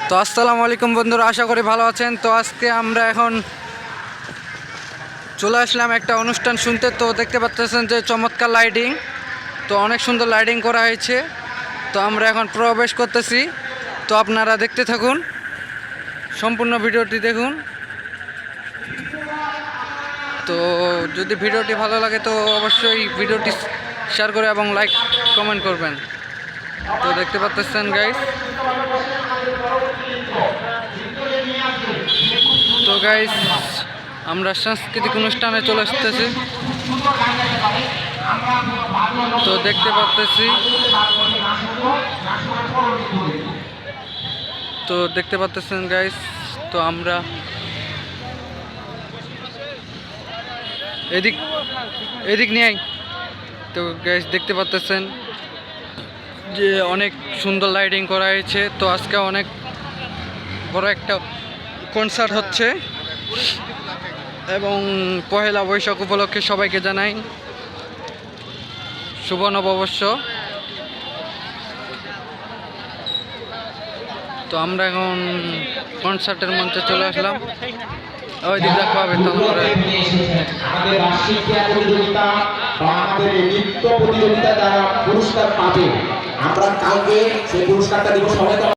তো আসসালামু আলাইকুম বন্ধুরা, আশা করি ভালো আছেন। তো আজকে আমরা এখন চলে আসলাম একটা অনুষ্ঠান শুনতে। তো দেখতে পাচ্ছেন যে চমৎকার লাইটিং, তো অনেক সুন্দর লাইটিং করা হয়েছে। তো আমরা এখন প্রবেশ করতেছি। তো আপনারা দেখতে থাকুন, সম্পূর্ণ ভিডিওটি দেখুন। তো যদি ভিডিওটি ভালো লাগে তো অবশ্যই ভিডিওটি শেয়ার করে এবং লাইক কমেন্ট করবেন। তো দেখতে পাচ্ছেন গাইস, তো গাইস আমরা সাংস্কৃতিক অনুষ্ঠানে চলে আসতেছি। তো দেখতে পাচ্ছি, তো দেখতে পাচ্ছেন গাইস, তো আমরা এদিক এদিক নিয়ে আই। তো গাইস দেখতে পাচ্ছেন যে অনেক সুন্দর লাইটিং করা হয়েছে। তো আজকে অনেক বড় একটা কনসার্ট হচ্ছে এবং পহেলা বৈশাখ উপলক্ষে সবাইকে জানাই শুভ নববর্ষ। তো আমরা এখন কনসার্টের মঞ্চে চলে আসলাম। ওই দিক দেখো হবে আমাদের বার্ষিক ক্রীড়া প্রতিযোগিতা বা আমাদের নৃত্য প্রতিযোগিতা যারা পুরস্কার পাবে, আমরা কালকে সেই পুরস্কারটা দিব সবাই।